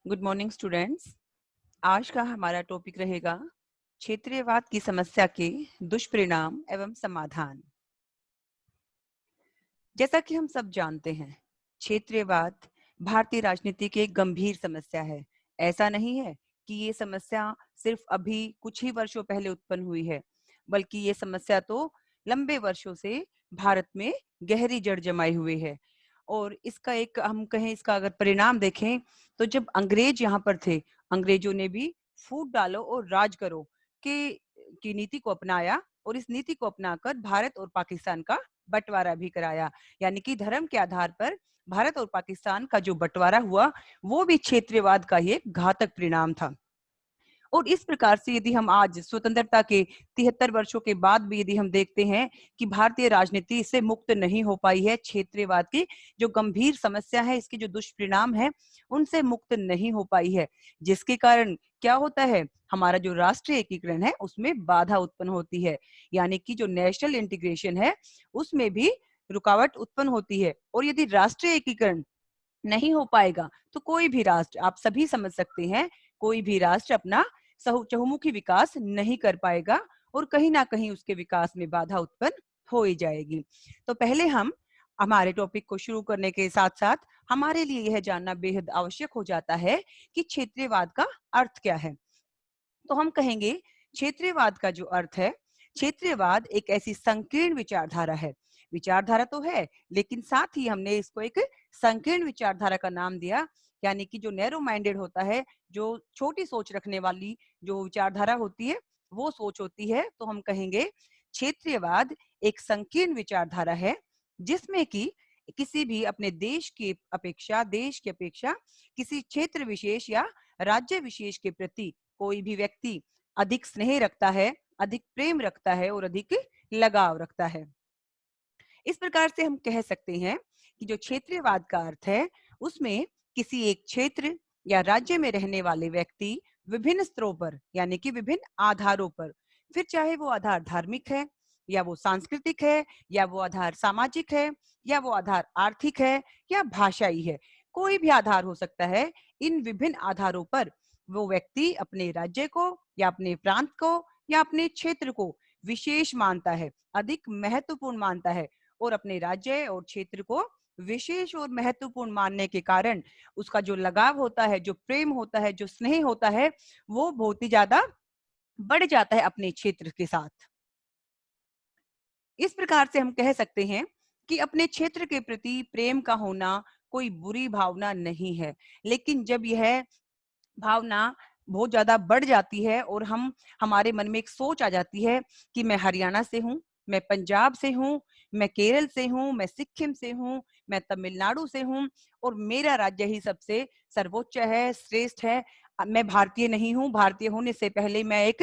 Good morning students. आज का हमारा टॉपिक रहेगा क्षेत्रीयवाद की समस्या के दुष्परिणाम एवं समाधान। जैसा कि हम सब जानते हैं, क्षेत्रीयवाद भारतीय राजनीति की एक गंभीर समस्या है। ऐसा नहीं है कि ये समस्या सिर्फ अभी कुछ ही वर्षों पहले उत्पन्न हुई है, बल्कि ये समस्या तो लंबे वर्षों से भारत में गहरी जड़ जमाई हुई है। और इसका एक हम कहें, इसका अगर परिणाम देखें तो जब अंग्रेज यहाँ पर थे, अंग्रेजों ने भी फूट डालो और राज करो की नीति को अपनाया, और इस नीति को अपनाकर भारत और पाकिस्तान का बंटवारा भी कराया। यानी कि धर्म के आधार पर भारत और पाकिस्तान का जो बंटवारा हुआ, वो भी क्षेत्रीयवाद का ही एक घातक परिणाम था। और इस प्रकार से यदि हम आज स्वतंत्रता के 73 वर्षों के बाद भी यदि हम देखते हैं कि भारतीय राजनीति इससे मुक्त नहीं हो पाई है, क्षेत्रीयवाद की जो गंभीर समस्या है, इसके जो दुष्परिणाम है, उनसे मुक्त नहीं हो पाई है, जिसके कारण क्या होता है, हमारा जो राष्ट्रीय एकीकरण है उसमें बाधा उत्पन्न होती है। यानी कि जो नेशनल इंटीग्रेशन है उसमें भी रुकावट उत्पन्न होती है। और यदि राष्ट्रीय एकीकरण नहीं हो पाएगा तो कोई भी राष्ट्र, आप सभी समझ सकते हैं, कोई भी राष्ट्र अपना चहुमुखी विकास नहीं कर पाएगा और कहीं ना कहीं उसके विकास में बाधा उत्पन्न हो ही जाएगी। तो पहले हम हमारे टॉपिक को शुरू करने के साथ साथ हमारे लिए यह जानना बेहद आवश्यक हो जाता है कि क्षेत्रीयवाद का अर्थ क्या है। तो हम कहेंगे क्षेत्रीयवाद का जो अर्थ है, क्षेत्रीयवाद एक ऐसी संकीर्ण विचारधारा है। विचारधारा तो है, लेकिन साथ ही हमने इसको एक संकीर्ण विचारधारा का नाम दिया। यानी कि जो नैरो माइंडेड होता है, जो छोटी सोच रखने वाली जो विचारधारा होती है, वो सोच होती है। तो हम कहेंगे क्षेत्रीयवाद एक संकीर्ण विचारधारा है, जिसमें कि किसी भी अपने देश की अपेक्षा किसी क्षेत्र विशेष या राज्य विशेष के प्रति कोई भी व्यक्ति अधिक स्नेह रखता है, अधिक प्रेम रखता है और अधिक लगाव रखता है। इस प्रकार से हम कह सकते हैं कि जो क्षेत्रीयवाद का अर्थ है, उसमें किसी एक क्षेत्र या राज्य में रहने वाले व्यक्ति विभिन्न स्तरों पर, यानी कि विभिन्न आधारों पर, फिर चाहे वो आधार धार्मिक है या वो सांस्कृतिक है या वो आधार सामाजिक है या वो आधार आर्थिक है या भाषाई है, कोई भी आधार हो सकता है। इन विभिन्न आधारों पर वो व्यक्ति अपने राज्य को या अपने प्रांत को या अपने क्षेत्र को विशेष मानता है, अधिक महत्वपूर्ण मानता है। और अपने राज्य और क्षेत्र को विशेष और महत्वपूर्ण मानने के कारण उसका जो लगाव होता है, जो प्रेम होता है, जो स्नेह होता है, वो बहुत ही ज्यादा बढ़ जाता है अपने क्षेत्र के साथ। इस प्रकार से हम कह सकते हैं कि अपने क्षेत्र के प्रति प्रेम का होना कोई बुरी भावना नहीं है, लेकिन जब यह भावना बहुत ज्यादा बढ़ जाती है और हमारे मन में एक सोच आ जाती है कि मैं हरियाणा से हूँ, मैं पंजाब से हूँ, मैं केरल से हूँ, मैं सिक्किम से हूँ, मैं तमिलनाडु से हूँ और मेरा राज्य ही सबसे सर्वोच्च है, श्रेष्ठ है। मैं भारतीय नहीं हूँ, भारतीय होने से पहले मैं एक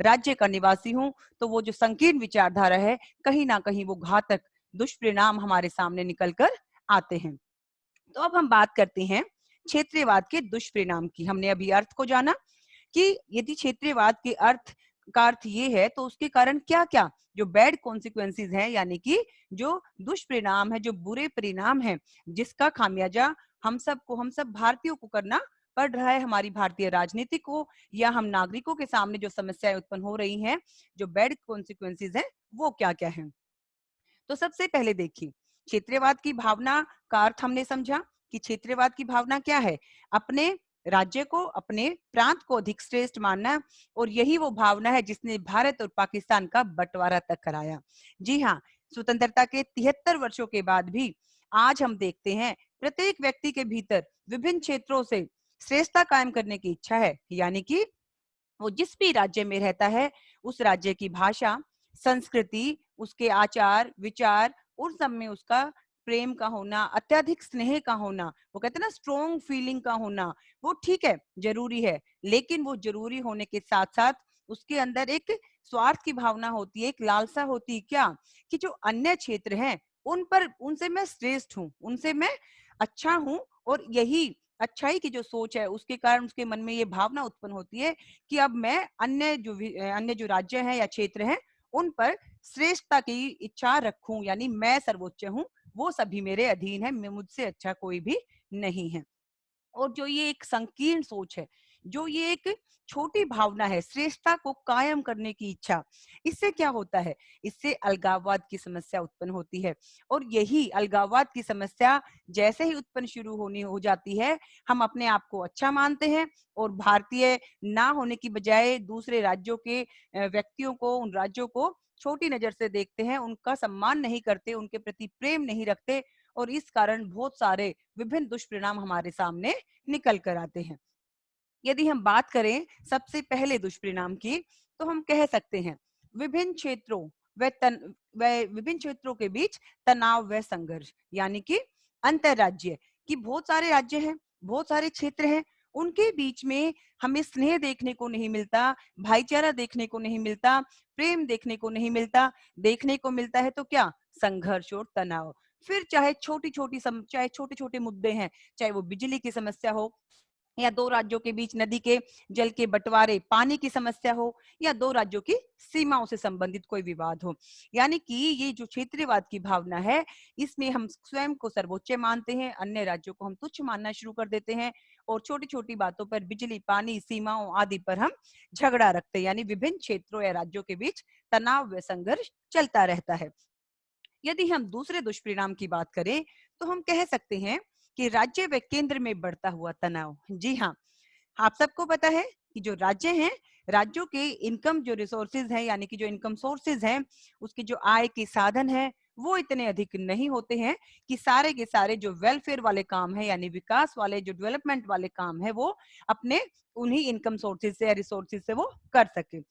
राज्य का निवासी हूँ। तो वो जो संकीर्ण विचारधारा है, कहीं ना कहीं वो घातक दुष्परिणाम हमारे सामने निकल कर आते हैं। तो अब हम बात करते हैं क्षेत्रीयवाद के दुष्परिणाम की। हमने अभी अर्थ को जाना कि यदि क्षेत्रीयवाद के अर्थ का अर्थ ये है, तो उसके कारण क्या क्या जो बैड कॉन्सिक्वेंसेस हैं, यानी कि जो दुष्परिणाम है, जो बुरे परिणाम है, जिसका खामियाजा हम सब भारतीयों को करना पड़ रहा है, हमारी भारतीय राजनीति को या हम नागरिकों के सामने जो समस्याएं उत्पन्न हो रही हैं, जो बैड कॉन्सिक्वेंसेस हैं, वो क्या क्या है। तो सबसे पहले देखिए, क्षेत्रीयवाद की भावना का अर्थ हमने समझा कि क्षेत्रीयवाद की भावना क्या है, अपने राज्य को, अपने प्रांत को अधिक श्रेष्ठ मानना। और यही वो भावना है जिसने भारत और पाकिस्तान का बंटवारा तक कराया। जी हाँ, स्वतंत्रता के 73 वर्षों के बाद भी आज हम देखते हैं प्रत्येक व्यक्ति के भीतर विभिन्न क्षेत्रों से श्रेष्ठता कायम करने की इच्छा है। यानी कि वो जिस भी राज्य में रहता है, उस राज्य की भाषा, संस्कृति, उसके आचार विचार, उन सब में उसका प्रेम का होना, अत्यधिक स्नेह का होना, वो कहते हैं ना स्ट्रॉन्ग फीलिंग का होना, वो ठीक है, जरूरी है। लेकिन वो जरूरी होने के साथ साथ उसके अंदर एक स्वार्थ की भावना होती है, एक लालसा होती है, क्या कि जो अन्य क्षेत्र हैं उन पर, उनसे मैं श्रेष्ठ हूँ, उनसे मैं अच्छा हूँ। और यही अच्छाई की जो सोच है, उसके कारण उसके मन में ये भावना उत्पन्न होती है कि अब मैं अन्य जो राज्य हैं या क्षेत्र हैं, उन पर श्रेष्ठता की इच्छा रखूं, यानी मैं सर्वोच्च हूं, वो सभी मेरे अधीन है, मुझसे अच्छा कोई भी नहीं है। और जो ये एक संकीर्ण सोच है, जो ये एक छोटी भावना है, श्रेष्ठता को कायम करने की इच्छा, इससे क्या होता है? इससे अलगाववाद की समस्या उत्पन्न होती है। और यही अलगाववाद की समस्या जैसे ही उत्पन्न शुरू होनी हो जाती है, हम अपने आप को अच्छा मानते हैं और भारतीय ना होने की बजाय दूसरे राज्यों के व्यक्तियों को, उन राज्यों को छोटी नज़र से देखते हैं, उनका सम्मान नहीं करते, उनके प्रति प्रेम नहीं रखते और इस कारण बहुत सारे विभिन्न दुष्परिणाम हमारे सामने निकल कर आते हैं। यदि हम बात करें सबसे पहले दुष्परिणाम की, तो हम कह सकते हैं विभिन्न क्षेत्रों व विभिन्न क्षेत्रों के बीच तनाव व संघर्ष, यानी कि अंतरराज्य कि बहुत सारे राज्य हैं, बहुत सारे क्षेत्र हैं, उनके बीच में हमें स्नेह देखने को नहीं मिलता, भाईचारा देखने को नहीं मिलता, प्रेम देखने को नहीं मिलता, देखने को मिलता है तो क्या? संघर्ष और तनाव। फिर चाहे छोटे-छोटे मुद्दे हैं, चाहे वो बिजली की समस्या हो या 2 राज्यों के बीच नदी के जल के बँटवारे, पानी की समस्या हो या 2 राज्यों की सीमाओं से संबंधित कोई विवाद हो। यानी कि ये जो क्षेत्रीयवाद की भावना है, इसमें हम स्वयं को सर्वोच्च मानते हैं, अन्य राज्यों को हम तुच्छ मानना शुरू कर देते हैं और छोटी-छोटी बातों पर बिजली, पानी, सीमाओं आदि पर हम झगड़ा रखते हैं। यानी विभिन्न क्षेत्रों या राज्यों के बीच तनाव व संघर्ष चलता रहता है। यदि हम दूसरे दुष्परिणाम की बात करें, तो हम कह सकते हैं कि राज्य व केंद्र में बढ़ता हुआ तनाव। जी हाँ, आप सबको पता है कि जो राज्य हैं, राज्यों के इनकम जो रिसोर्सेज हैं, यानी कि जो इनकम सोर्सेज हैं, उसकी जो आय के साधन हैं, वो इतने अधिक नहीं होते हैं कि सारे के सारे जो वेलफेयर वाले काम हैं, यानी विकास वाले जो डेवलपमेंट वाले काम हैं, वो अपने उन्हीं इनकम सोर्सेज से या रिसोर्सेज से वो कर सके।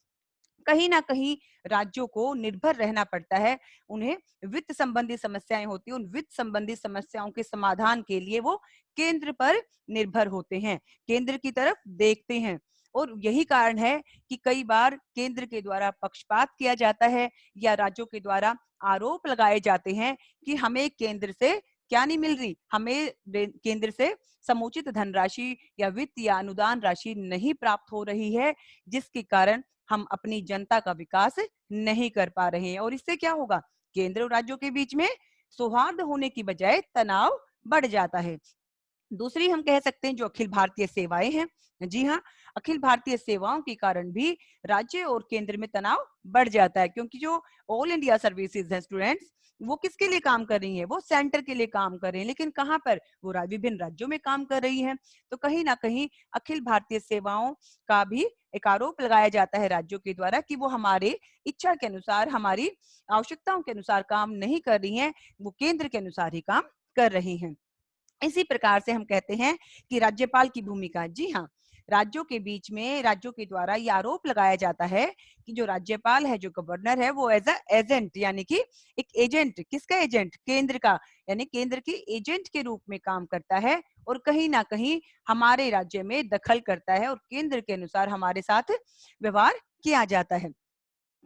कहीं न कहीं राज्यों को निर्भर रहना पड़ता है, उन्हें वित्त संबंधी समस्याएँ होती हैं, उन वित्त संबंधी समस्याओं के समाधान के लिए वो केंद्र पर निर्भर होते हैं, केंद्र की तरफ देखते हैं। और यही कारण है कि कई बार केंद्र के द्वारा पक्षपात किया जाता है या राज्यों के द्वारा आरोप लगाए जाते हैं कि हमें केंद्र से क्या नहीं मिल रही, हमें केंद्र से समुचित धनराशि या वित्त या अनुदान राशि नहीं प्राप्त हो रही है, जिसके कारण हम अपनी जनता का विकास नहीं कर पा रहे हैं और इससे क्या होगा? केंद्र और राज्यों के बीच में सौहार्द होने की बजाय तनाव बढ़ जाता है। दूसरी हम कह सकते हैं जो अखिल भारतीय सेवाएं हैं। जी हाँ, अखिल भारतीय सेवाओं के कारण भी राज्य और केंद्र में तनाव बढ़ जाता है क्योंकि जो ऑल इंडिया सर्विसेज हैं स्टूडेंट्स, वो किसके लिए काम कर रही हैं? वो सेंटर के लिए काम कर रहे हैं, लेकिन कहाँ पर? वो विभिन्न राज्यों में काम कर रही हैं। तो कहीं ना कहीं अखिल भारतीय सेवाओं का भी एक आरोप लगाया जाता है राज्यों के द्वारा कि वो हमारे इच्छा के अनुसार, हमारी आवश्यकताओं के अनुसार काम नहीं कर रही हैं, वो केंद्र के अनुसार ही काम कर रही हैं। इसी प्रकार से हम कहते हैं कि राज्यपाल की भूमिका, जी हाँ, राज्यों के बीच में राज्यों के द्वारा ये आरोप लगाया जाता है कि जो राज्यपाल है, जो गवर्नर है, वो एज अ एजेंट यानी कि एक एजेंट, किसका एजेंट? केंद्र का, यानी केंद्र के एजेंट के रूप में काम करता है और कहीं ना कहीं हमारे राज्य में दखल करता है और केंद्र के अनुसार हमारे साथ व्यवहार किया जाता है।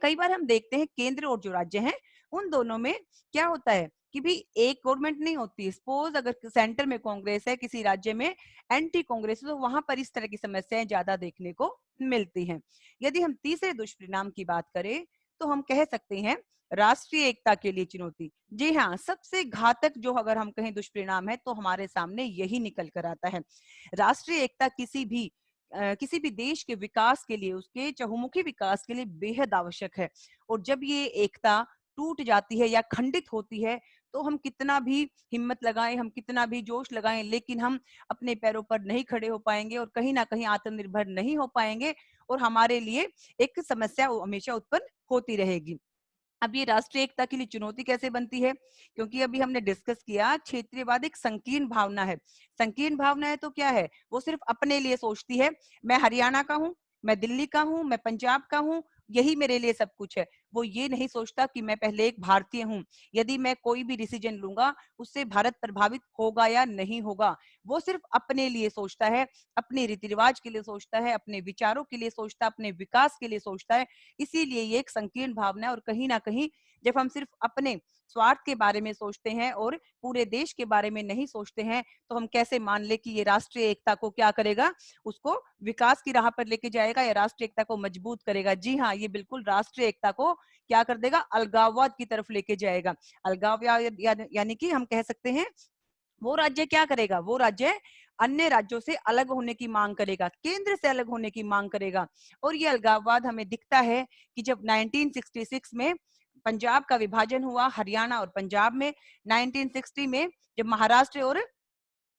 कई बार हम देखते हैं केंद्र और जो राज्य हैं, उन दोनों में क्या होता है कि भी एक गवर्नमेंट नहीं होती। सपोज अगर सेंटर में कांग्रेस है, किसी राज्य में एंटी कांग्रेस है, तो वहां पर इस तरह की समस्याएं ज्यादा देखने को मिलती हैं। यदि हम तीसरे दुष्परिणाम की बात करें, तो हम कह सकते हैं राष्ट्रीय एकता के लिए चुनौती। जी हाँ, सबसे घातक जो अगर हम कहें दुष्परिणाम है, तो हमारे सामने यही निकल कर आता है। राष्ट्रीय एकता किसी भी देश के विकास के लिए, उसके चहुमुखी विकास के लिए बेहद आवश्यक है और जब ये एकता टूट जाती है या खंडित होती है, तो हम कितना भी हिम्मत लगाएं, हम कितना भी जोश लगाएं, लेकिन हम अपने पैरों पर नहीं खड़े हो पाएंगे और कहीं ना कहीं आत्मनिर्भर नहीं हो पाएंगे और हमारे लिए एक समस्या हमेशा उत्पन्न होती रहेगी। अब ये राष्ट्रीय एकता के लिए चुनौती कैसे बनती है? क्योंकि अभी हमने डिस्कस किया क्षेत्रीयवाद एक संकीर्ण भावना है। संकीर्ण भावना है तो क्या है? वो सिर्फ अपने लिए सोचती है। मैं हरियाणा का हूँ, मैं दिल्ली का हूँ, मैं पंजाब का हूँ, यही मेरे लिए सब कुछ है। वो ये नहीं सोचता कि मैं पहले एक भारतीय हूँ। यदि मैं कोई भी डिसीजन लूंगा, उससे भारत प्रभावित होगा या नहीं होगा। वो सिर्फ अपने लिए सोचता है, अपने रीति रिवाज के लिए सोचता है, अपने विचारों के लिए सोचता है, अपने विकास के लिए सोचता है। इसीलिए ये एक संकीर्ण भावना है और कहीं ना कहीं जब हम सिर्फ अपने स्वार्थ के बारे में सोचते हैं और पूरे देश के बारे में नहीं सोचते हैं, तो हम कैसे मान ले कि ये राष्ट्रीय एकता को क्या करेगा? उसको विकास की राह पर लेके जाएगा या राष्ट्रीय एकता को मजबूत करेगा? जी हाँ, ये बिल्कुल राष्ट्रीय एकता को क्या कर देगा? अलगाववाद की तरफ लेके जाएगा। अलगाव यानी कि हम कह सकते हैं वो राज्य क्या करेगा? वो राज्य अन्य राज्यों से अलग होने की मांग करेगा, केंद्र से अलग होने की मांग करेगा। और ये अलगाववाद हमें दिखता है कि जब 1966 में पंजाब का विभाजन हुआ, हरियाणा और पंजाब में, 1960 में जब महाराष्ट्र और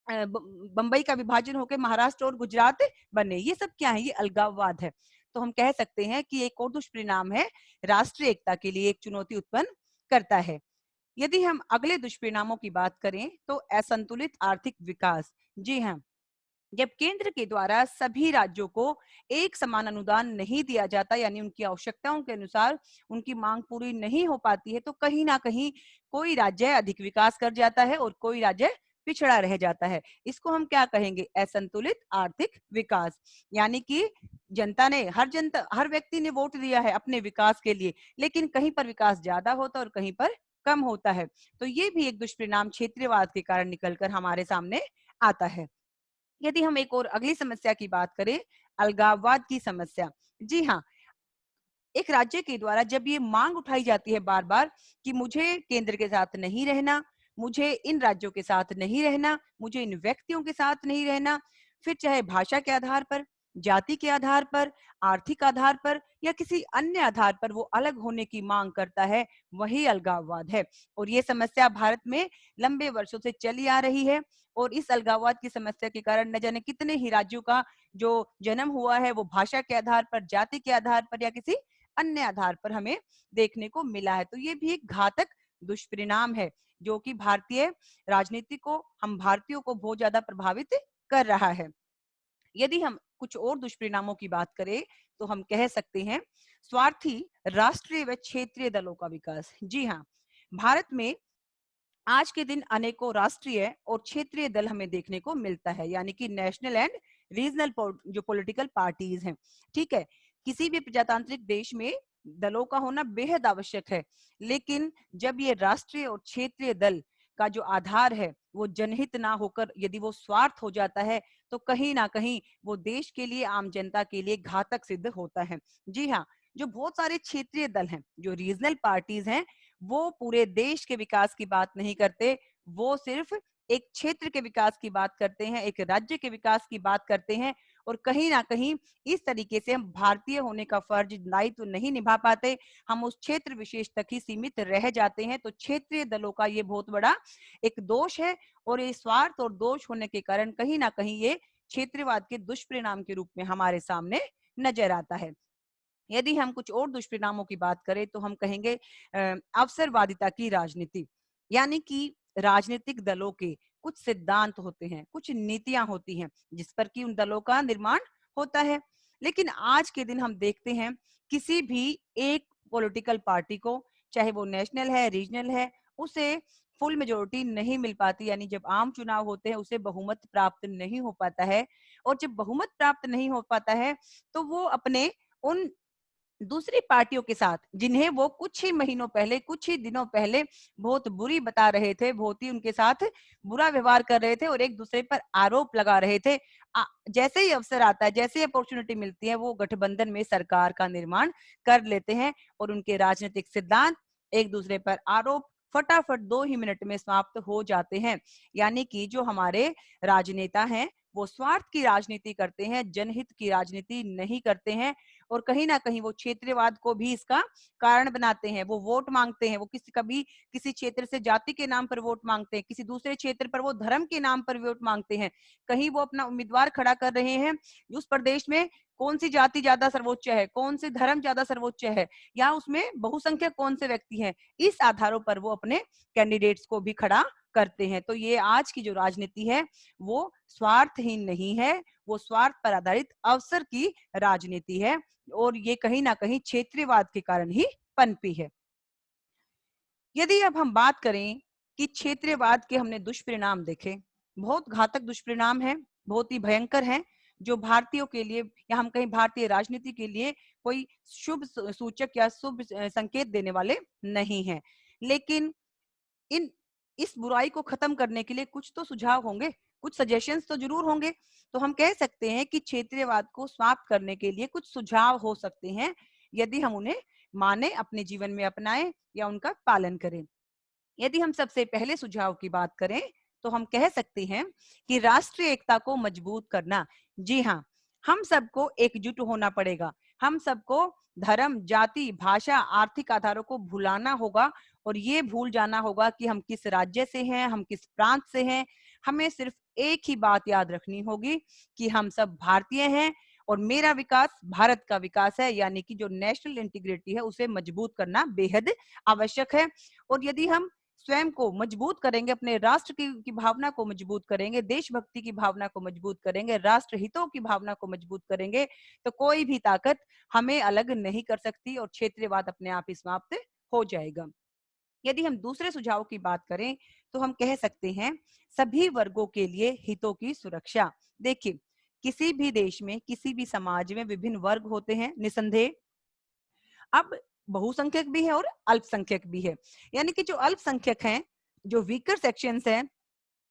बंबई का विभाजन होकर महाराष्ट्र और गुजरात बने, ये सब क्या है? ये अलगाववाद है। तो हम कह सकते हैं कि एक और दुष्परिणाम है, राष्ट्रीय एकता के लिए एक चुनौती उत्पन्न करता है। यदि हम अगले दुष्परिणामों की बात करें तो असंतुलित आर्थिक विकास। जी हाँ, जब केंद्र के द्वारा सभी राज्यों को एक समान अनुदान नहीं दिया जाता, यानी उनकी आवश्यकताओं के अनुसार उनकी मांग पूरी नहीं हो पाती है, तो कहीं ना कहीं कोई राज्य अधिक विकास कर जाता है और कोई राज्य पिछड़ा रह जाता है। इसको हम क्या कहेंगे? असंतुलित आर्थिक विकास। यानी कि हर व्यक्ति ने वोट दिया है अपने विकास के लिए, लेकिन कहीं पर विकास ज्यादा होता है और कहीं पर कम होता है। तो ये भी एक दुष्परिणाम क्षेत्रीयवाद के कारण निकलकर हमारे सामने आता है। यदि हम एक और अगली समस्या की बात करें, अलगाववाद की समस्या। जी हाँ, एक राज्य के द्वारा जब ये मांग उठाई जाती है बार बार कि मुझे केंद्र के साथ नहीं रहना, मुझे इन राज्यों के साथ नहीं रहना, मुझे इन व्यक्तियों के साथ नहीं रहना, फिर चाहे भाषा के आधार पर, जाति के आधार पर, आर्थिक आधार पर या किसी अन्य आधार पर वो अलग होने की मांग करता है, वही अलगाववाद है। और ये समस्या भारत में लंबे वर्षों से चली आ रही है। और इस अलगाववाद की समस्या के कारण न जाने कितने ही राज्यों का जो जन्म हुआ है वो भाषा के आधार पर, जाति के आधार पर या किसी अन्य आधार पर हमें देखने को मिला है। तो ये भी एक घातक दुष्परिणाम है जो कि भारतीय राजनीति को, हम भारतीयों को बहुत ज्यादा प्रभावित कर रहा है। यदि हम कुछ और दुष्परिणामों की बात करें तो हम कह सकते हैं स्वार्थी राष्ट्रीय व क्षेत्रीय दलों का विकास। जी हाँ, भारत में आज के दिन अनेकों राष्ट्रीय और क्षेत्रीय दल हमें देखने को मिलता है, यानी कि नेशनल एंड रीजनल जो पॉलिटिकल पार्टीज हैं। ठीक है, किसी भी प्रजातांत्रिक देश में दलों का होना बेहद आवश्यक है, लेकिन जब ये राष्ट्रीय और क्षेत्रीय दल का जो आधार है वो जनहित ना होकर यदि वो स्वार्थ हो जाता है, तो कहीं ना कहीं वो देश के लिए, आम जनता के लिए घातक सिद्ध होता है। जी हाँ, जो बहुत सारे क्षेत्रीय दल हैं, जो रीजनल पार्टीज हैं, वो पूरे देश के विकास की बात नहीं करते, वो सिर्फ एक क्षेत्र के विकास की बात करते हैं, एक राज्य के विकास की बात करते हैं। और कहीं ना कहीं इस तरीके से हम भारतीय होने का फर्ज, दायित्व नहीं निभा पाते, हम उस क्षेत्र विशेष तक ही सीमित रह जाते हैं। तो क्षेत्रीय दलों का ये बहुत बड़ा एक दोष है और ये स्वार्थ और दोष होने के कारण कहीं ना कहीं ये क्षेत्रवाद के दुष्परिणाम के रूप में हमारे सामने नजर आता है। यदि हम कुछ और दुष्परिणामों की बात करें तो हम कहेंगे अवसरवादिता की राजनीति। यानी कि राजनीतिक दलों के कुछ सिद्धांत होते हैं, कुछ नीतियां होती हैं जिस पर कि उन दलों का निर्माण होता है। लेकिन आज के दिन हम देखते हैं किसी भी एक पॉलिटिकल पार्टी को, चाहे वो नेशनल है, रीजनल है, उसे फुल मेजोरिटी नहीं मिल पाती, यानी जब आम चुनाव होते हैं उसे बहुमत प्राप्त नहीं हो पाता है। और जब बहुमत प्राप्त नहीं हो पाता है तो वो अपने उन दूसरी पार्टियों के साथ, जिन्हें वो कुछ ही महीनों पहले, कुछ ही दिनों पहले बहुत बुरी बता रहे थे, बहुत ही उनके साथ बुरा व्यवहार कर रहे थे और एक दूसरे पर आरोप लगा रहे थे, जैसे ही अवसर आता है, जैसे ही अपॉर्चुनिटी मिलती है, वो गठबंधन में सरकार का निर्माण कर लेते हैं और उनके राजनीतिक सिद्धांत, एक दूसरे पर आरोप फटाफट 2 ही मिनट में समाप्त हो जाते हैं। यानी कि जो हमारे राजनेता हैं वो स्वार्थ की राजनीति करते हैं, जनहित की राजनीति नहीं करते हैं। और कहीं ना कहीं वो क्षेत्रवाद को भी इसका कारण बनाते हैं। वो वोट मांगते हैं, वो कभी किसी क्षेत्र से जाति के नाम पर वोट मांगते हैं, किसी दूसरे क्षेत्र पर वो धर्म के नाम पर वोट मांगते हैं। कहीं वो अपना उम्मीदवार खड़ा कर रहे हैं उस प्रदेश में कौन सी जाति ज्यादा सर्वोच्च है, कौन से धर्म ज्यादा सर्वोच्च है, या उसमें बहुसंख्यक कौन से व्यक्ति हैं, इस आधारों पर वो अपने कैंडिडेट्स को भी खड़ा करते हैं। तो ये आज की जो राजनीति है वो स्वार्थहीन नहीं है, वो स्वार्थ पर आधारित अवसर की राजनीति है और ये कहीं ना कहीं क्षेत्रीयवाद के कारण ही पनपी है। यदि अब हम बात करें कि क्षेत्रीयवाद के हमने दुष्परिणाम देखे, बहुत घातक दुष्परिणाम है, बहुत ही भयंकर है, जो भारतीयों के लिए या हम कहीं भारतीय राजनीति के लिए कोई शुभ सूचक या शुभ संकेत देने वाले नहीं है। लेकिन इन इस बुराई को खत्म करने के लिए कुछ तो सुझाव होंगे, कुछ सजेशंस तो जरूर होंगे। तो हम कह सकते हैं कि क्षेत्रीयवाद को समाप्त करने के लिए कुछ सुझाव हो सकते हैं यदि हम उन्हें माने, अपने जीवन में अपनाएं या उनका पालन करें। यदि हम सबसे पहले सुझाव की बात करें तो हम कह सकते हैं कि राष्ट्रीय एकता को मजबूत करना। जी हाँ, हम सबको एकजुट होना पड़ेगा। हम सबको धर्म, जाति, भाषा, आर्थिक आधारों को भुलाना होगा और ये भूल जाना होगा कि हम किस राज्य से हैं, हम किस प्रांत से हैं। हमें सिर्फ एक ही बात याद रखनी होगी कि हम सब भारतीय हैं और मेरा विकास भारत का विकास है, यानी कि जो नेशनल इंटीग्रिटी है उसे मजबूत करना बेहद आवश्यक है। और यदि हम स्वयं को मजबूत करेंगे, अपने राष्ट्र की भावना को मजबूत करेंगे, देशभक्ति की भावना को मजबूत करेंगे, राष्ट्र हितों की भावना को मजबूत करेंगे, तो कोई भी ताकत हमें अलग नहीं कर सकती और क्षेत्रीयवाद अपने आप ही समाप्त हो जाएगा। यदि हम दूसरे सुझाव की बात करें तो हम कह सकते हैं सभी वर्गों के लिए हितों की सुरक्षा। देखिए, किसी भी देश में, किसी भी समाज में विभिन्न वर्ग होते हैं निसंदेह। अब बहुसंख्यक भी है और अल्पसंख्यक भी है, यानी कि जो अल्पसंख्यक हैं, जो वीकर सेक्शंस हैं,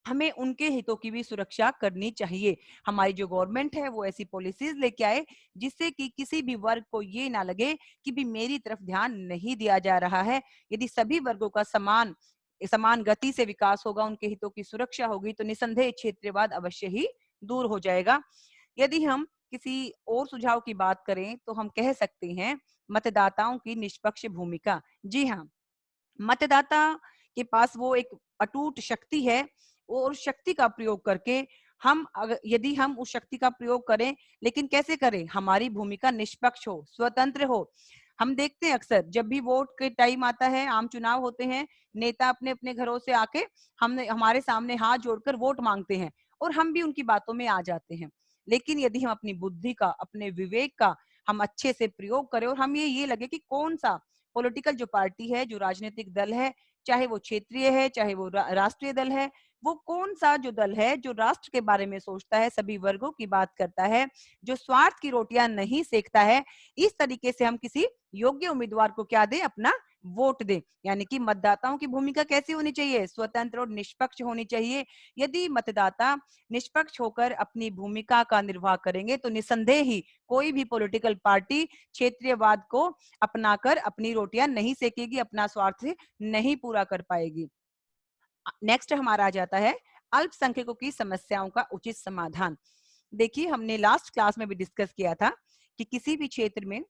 हमें उनके हितों की भी सुरक्षा करनी चाहिए। हमारी जो गवर्नमेंट है वो ऐसी पॉलिसीज लेके आए जिससे कि किसी भी वर्ग को ये ना लगे कि भी मेरी तरफ ध्यान नहीं दिया जा रहा है। यदि सभी वर्गों का समान समान गति से विकास होगा, उनके हितों की सुरक्षा होगी, तो निसंदेह क्षेत्रीयवाद अवश्य ही दूर हो जाएगा। यदि हम किसी और सुझाव की बात करें तो हम कह सकते हैं मतदाताओं की निष्पक्ष भूमिका। जी हाँ, मतदाता के पास वो एक अटूट शक्ति है और शक्ति का प्रयोग करके यदि हम उस शक्ति का प्रयोग करें, लेकिन कैसे करें? हमारी भूमिका निष्पक्ष हो, स्वतंत्र हो। हम देखते हैं अक्सर जब भी वोट के टाइम आता है, आम चुनाव होते हैं, नेता अपने अपने घरों से आके हमने हमारे सामने हाथ जोड़कर वोट मांगते हैं और हम भी उनकी बातों में आ जाते हैं। लेकिन यदि हम अपनी बुद्धि का, अपने विवेक का हम अच्छे से प्रयोग करें और हम ये लगे कि कौन सा पॉलिटिकल जो पार्टी है, जो राजनीतिक दल है, चाहे वो क्षेत्रीय है, चाहे वो राष्ट्रीय दल है, वो कौन सा जो दल है जो राष्ट्र के बारे में सोचता है, सभी वर्गों की बात करता है, जो स्वार्थ की रोटियां नहीं सेकता है, इस तरीके से हम किसी योग्य उम्मीदवार को क्या दें? अपना वोट दें। यानी कि मतदाताओं की भूमिका कैसी होनी चाहिए? स्वतंत्र और निष्पक्ष होनी चाहिए। यदि मतदाता निष्पक्ष होकर अपनी भूमिका का निर्वाह करेंगे तो निसंदेह ही कोई भी पॉलिटिकल पार्टी क्षेत्रीयवाद को अपनाकर अपनी रोटियां नहीं सेकेगी, अपना स्वार्थ नहीं पूरा कर पाएगी। नेक्स्ट हमारा आ जाता है अल्पसंख्यकों की समस्याओं का उचित समाधान। देखिए, हमने लास्ट क्लास में भी डिस्कस किया था कि किसी भी क्षेत्र में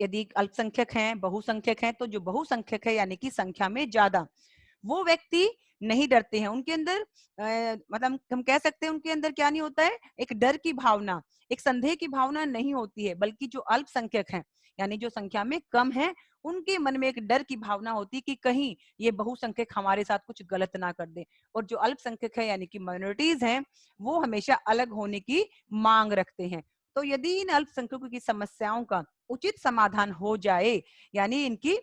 यदि अल्पसंख्यक हैं, बहुसंख्यक हैं, तो जो बहुसंख्यक है यानी कि संख्या में ज्यादा, वो व्यक्ति नहीं डरते हैं। उनके अंदर मतलब हम कह सकते हैं उनके अंदर क्या नहीं होता है? एक डर की भावना, एक संदेह की भावना नहीं होती है, बल्कि जो अल्पसंख्यक हैं यानी जो संख्या में कम है, उनके मन में एक डर की भावना होती है कि कहीं ये बहुसंख्यक हमारे साथ कुछ गलत ना कर दे। और जो अल्पसंख्यक है यानी कि माइनॉरिटीज हैं, वो हमेशा अलग होने की मांग रखते हैं। तो यदि इन अल्पसंख्यकों की समस्याओं का उचित समाधान हो जाए, यानी इनकी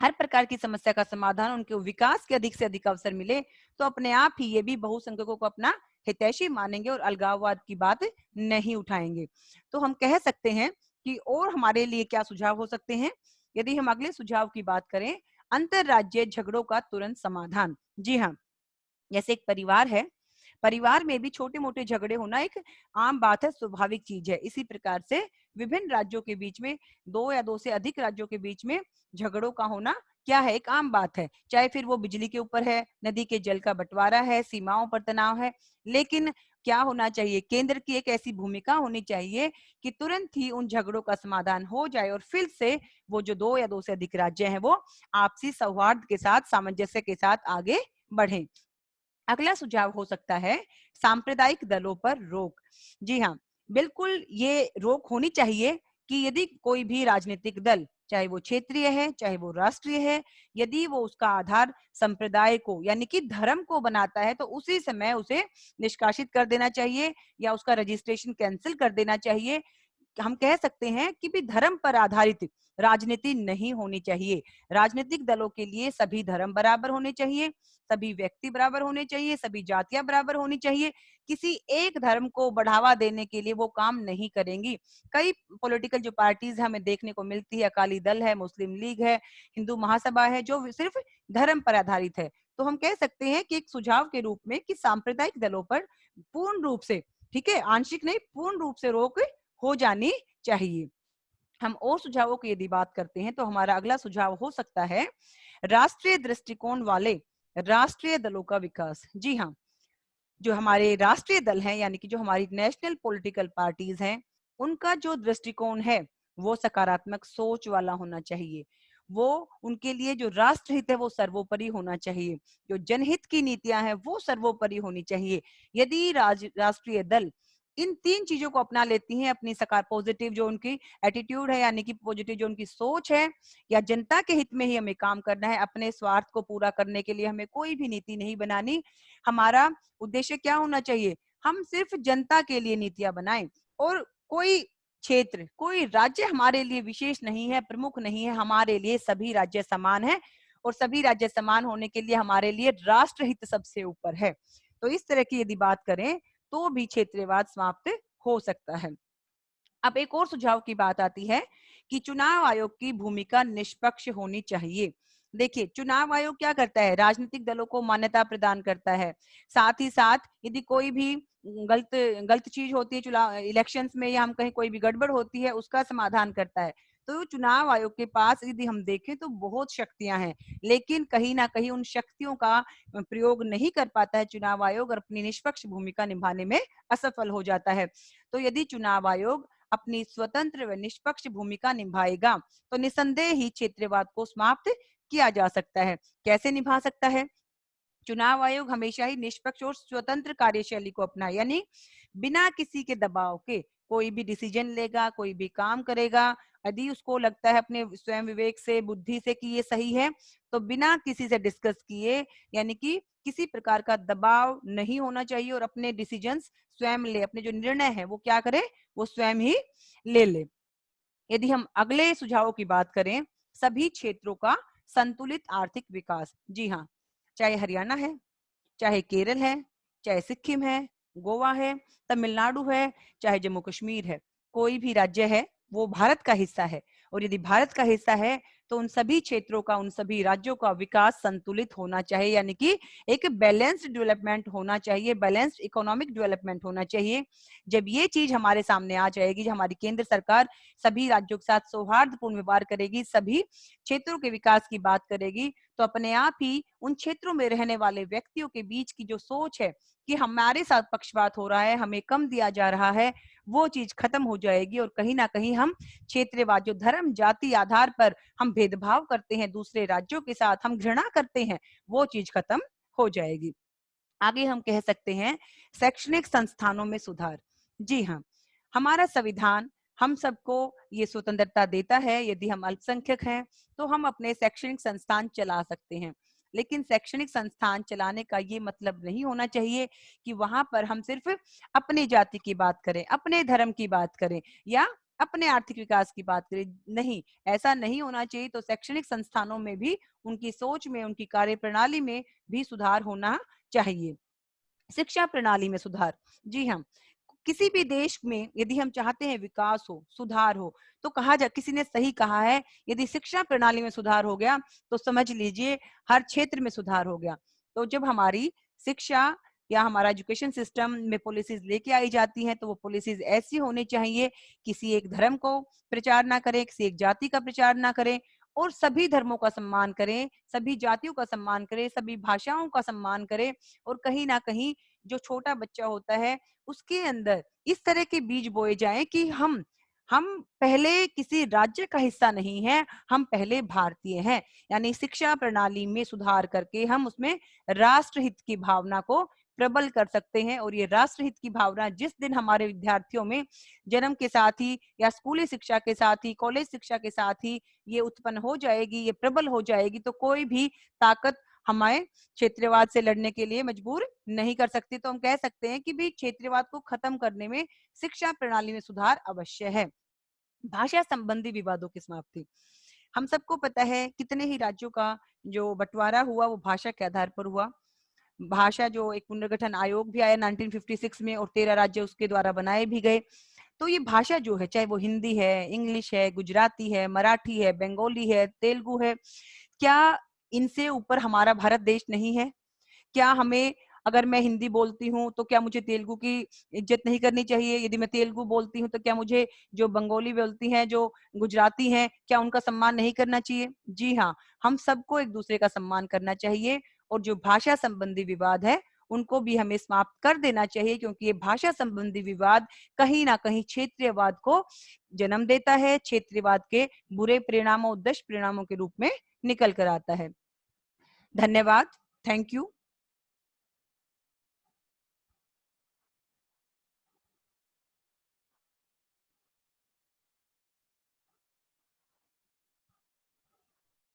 हर प्रकार की समस्या का समाधान, उनके विकास के अधिक से अधिक अवसर मिले, तो अपने आप ही ये भी बहुसंख्यकों को अपना हितैषी मानेंगे और अलगाववाद की बात नहीं उठाएंगे। तो हम कह सकते हैं कि और हमारे लिए क्या सुझाव हो सकते हैं? यदि हम अगले सुझाव की बात करें, अंतरराज्यीय झगड़ों का तुरंत समाधान। जी हाँ, जैसे एक परिवार है, परिवार में भी छोटे मोटे झगड़े होना एक आम बात है, स्वाभाविक चीज है। इसी प्रकार से विभिन्न राज्यों के बीच में, दो या दो से अधिक राज्यों के बीच में झगड़ों का होना क्या है? एक आम बात है। चाहे फिर वो बिजली के ऊपर है, नदी के जल का बंटवारा है, सीमाओं पर तनाव है, लेकिन क्या होना चाहिए? केंद्र की एक ऐसी भूमिका होनी चाहिए कि तुरंत ही उन झगड़ों का समाधान हो जाए और फिर से वो जो दो या दो से अधिक राज्य हैं वो आपसी सौहार्द के साथ, सामंजस्य के साथ आगे बढ़े। अगला सुझाव हो सकता है सांप्रदायिक दलों पर रोक। जी हाँ, बिल्कुल ये रोक होनी चाहिए कि यदि कोई भी राजनीतिक दल, चाहे वो क्षेत्रीय है, चाहे वो राष्ट्रीय है, यदि वो उसका आधार संप्रदाय को यानी कि धर्म को बनाता है, तो उसी समय उसे निष्कासित कर देना चाहिए या उसका रजिस्ट्रेशन कैंसिल कर देना चाहिए। हम कह सकते हैं कि भी धर्म पर आधारित राजनीति नहीं होनी चाहिए। राजनीतिक दलों के लिए सभी धर्म बराबर होने चाहिए, सभी व्यक्ति बराबर होने चाहिए, सभी जातियां बराबर होनी चाहिए। किसी एक धर्म को बढ़ावा देने के लिए वो काम नहीं करेंगी। कई पॉलिटिकल जो पार्टीज हमें देखने को मिलती है, अकाली दल है, मुस्लिम लीग है, हिंदू महासभा है, जो सिर्फ धर्म पर आधारित है। तो हम कह सकते हैं कि एक सुझाव के रूप में कि सांप्रदायिक दलों पर पूर्ण रूप से, ठीक है, आंशिक नहीं, पूर्ण रूप से रोक हो जानी चाहिए। हम और सुझावों की यदि बात करते हैं तो हमारा अगला सुझाव हो सकता है राष्ट्रीय दृष्टिकोण वाले राष्ट्रीय दलों का विकास। जी हाँ, जो हमारे राष्ट्रीय दल हैं, यानी कि जो हमारी नेशनल पॉलिटिकल पार्टीज हैं, उनका जो दृष्टिकोण है वो सकारात्मक सोच वाला होना चाहिए। वो उनके लिए जो राष्ट्रहित है वो सर्वोपरि होना चाहिए, जो जनहित की नीतियां हैं वो सर्वोपरि होनी चाहिए। यदि राष्ट्रीय दल इन तीन चीजों को अपना लेती हैं, अपनी सकार पॉजिटिव जो उनकी एटीट्यूड है, यानी कि पॉजिटिव जो उनकी सोच है, या जनता के हित में ही हमें काम करना है, अपने स्वार्थ को पूरा करने के लिए हमें कोई भी नीति नहीं बनानी। हमारा उद्देश्य क्या होना चाहिए? हम सिर्फ जनता के लिए नीतियां बनाएं, और कोई क्षेत्र, कोई राज्य हमारे लिए विशेष नहीं है, प्रमुख नहीं है। हमारे लिए सभी राज्य समान है, और सभी राज्य समान होने के लिए हमारे लिए राष्ट्रहित सबसे ऊपर है। तो इस तरह की यदि बात करें तो भी क्षेत्रवाद समाप्त हो सकता है। अब एक और सुझाव की बात आती है कि चुनाव आयोग की भूमिका निष्पक्ष होनी चाहिए। देखिए, चुनाव आयोग क्या करता है? राजनीतिक दलों को मान्यता प्रदान करता है। साथ ही साथ यदि कोई भी गलत गलत चीज होती है चुनाव इलेक्शंस में, या हम कहीं कोई भी गड़बड़ होती है, उसका समाधान करता है। तो चुनाव आयोग के पास यदि हम देखें तो बहुत शक्तियां हैं, लेकिन कहीं ना कहीं उन शक्तियों का प्रयोग नहीं कर पाता है चुनाव आयोग, और अपनी निष्पक्ष भूमिका निभाने में असफल हो जाता है। तो यदि चुनाव आयोग अपनी स्वतंत्र व निष्पक्ष भूमिका निभाएगा तो निसंदेह ही क्षेत्रवाद को समाप्त किया जा सकता है। कैसे निभा सकता है? चुनाव आयोग हमेशा ही निष्पक्ष और स्वतंत्र कार्यशैली को अपनाए, यानी बिना किसी के दबाव के कोई भी डिसीजन लेगा, कोई भी काम करेगा। यदि उसको लगता है अपने स्वयं विवेक से, बुद्धि से कि ये सही है, तो बिना किसी से डिस्कस किए, यानी कि किसी प्रकार का दबाव नहीं होना चाहिए, और अपने डिसीजंस स्वयं ले, अपने जो निर्णय है वो क्या करे, वो स्वयं ही ले ले। यदि हम अगले सुझावों की बात करें, सभी क्षेत्रों का संतुलित आर्थिक विकास। जी हाँ, चाहे हरियाणा है, चाहे केरल है, चाहे सिक्किम है, गोवा है, तमिलनाडु है, चाहे जम्मू कश्मीर है, कोई भी राज्य है वो भारत का हिस्सा है। और यदि भारत का हिस्सा है तो उन सभी क्षेत्रों का, उन सभी राज्यों का विकास संतुलित होना चाहिए, यानी कि एक बैलेंस्ड डेवलपमेंट होना चाहिए, बैलेंस्ड इकोनॉमिक डेवलपमेंट होना चाहिए। जब ये चीज हमारे सामने आ जाएगी, जब हमारी केंद्र सरकार सभी राज्यों के साथ सौहार्दपूर्ण व्यवहार करेगी, सभी क्षेत्रों के विकास की बात करेगी, तो अपने आप ही उन क्षेत्रों में रहने वाले व्यक्तियों के बीच की जो सोच है कि हमारे साथ पक्षपात हो रहा है, हमें कम दिया जा रहा है, वो चीज खत्म हो जाएगी। और कहीं ना कहीं हम क्षेत्रवाद, जो धर्म जाति आधार पर हम भेदभाव करते हैं दूसरे राज्यों के साथ, हम घृणा करते हैं, वो चीज खत्म हो जाएगी। आगे हम कह सकते हैं शैक्षणिक संस्थानों में सुधार। जी हाँ, हमारा संविधान हम सबको ये स्वतंत्रता देता है, यदि हम अल्पसंख्यक हैं तो हम अपने शैक्षणिक संस्थान चला सकते हैं। लेकिन शैक्षणिक संस्थान चलाने का ये मतलब नहीं होना चाहिए कि वहां पर हम सिर्फ अपनी जाति की बात करें, अपने धर्म की बात करें, या अपने आर्थिक विकास की बात करें। नहीं, ऐसा नहीं होना चाहिए। तो शैक्षणिक संस्थानों में भी, उनकी सोच में, उनकी कार्यप्रणाली में भी सुधार होना चाहिए। शिक्षा प्रणाली में सुधार। जी हाँ, किसी भी देश में यदि हम चाहते हैं विकास हो, सुधार हो, तो किसी ने सही कहा है, यदि शिक्षा प्रणाली में सुधार हो गया तो समझ लीजिए हर क्षेत्र में सुधार हो गया। तो जब हमारी शिक्षा या हमारा एजुकेशन सिस्टम में पॉलिसीज लेके आई जाती हैं, तो वो पॉलिसीज ऐसी होनी चाहिए, किसी एक धर्म को प्रचार ना करें, किसी एक जाति का प्रचार ना करें, और सभी धर्मों का सम्मान करें, सभी जातियों का सम्मान करें, सभी भाषाओं का सम्मान करें। और कहीं ना कहीं जो छोटा बच्चा होता है उसके अंदर इस तरह के बीज बोए जाएं कि हम पहले किसी राज्य का हिस्सा नहीं है, हम पहले भारतीय हैं। यानी शिक्षा प्रणाली में सुधार करके हम उसमें राष्ट्रहित की भावना को प्रबल कर सकते हैं। और ये राष्ट्रहित की भावना जिस दिन हमारे विद्यार्थियों में जन्म के साथ ही, या स्कूली शिक्षा के साथ ही, कॉलेज शिक्षा के साथ ही ये उत्पन्न हो जाएगी, ये प्रबल हो जाएगी, तो कोई भी ताकत हमारे क्षेत्रवाद से लड़ने के लिए मजबूर नहीं कर सकती। तो हम कह सकते हैं कि भी क्षेत्रवाद को खत्म करने में शिक्षा प्रणाली में सुधार अवश्य है। भाषा संबंधी विवादों की समाप्ति। हम सबको पता है कितने ही राज्यों का जो बंटवारा हुआ वो भाषा के आधार पर हुआ। भाषा जो एक पुनर्गठन आयोग भी आया 1956 में, और 13 राज्य उसके द्वारा बनाए भी गए। तो ये भाषा जो है, चाहे वो हिंदी है, इंग्लिश है, गुजराती है, मराठी है, बंगाली है, तेलुगु है, क्या इनसे ऊपर हमारा भारत देश नहीं है? क्या हमें, अगर मैं हिंदी बोलती हूँ तो क्या मुझे तेलुगु की इज्जत नहीं करनी चाहिए? यदि मैं तेलुगु बोलती हूँ तो क्या मुझे जो बंगाली बोलती हैं, जो गुजराती हैं, क्या उनका सम्मान नहीं करना चाहिए? जी हाँ, हम सबको एक दूसरे का सम्मान करना चाहिए। और जो भाषा संबंधी विवाद है उनको भी हमें समाप्त कर देना चाहिए, क्योंकि ये भाषा संबंधी विवाद कहीं ना कहीं क्षेत्रीयवाद को जन्म देता है, क्षेत्रीयवाद के बुरे परिणामों, दुष्परिणामों के रूप में निकल कर आता है। धन्यवाद। Thank you.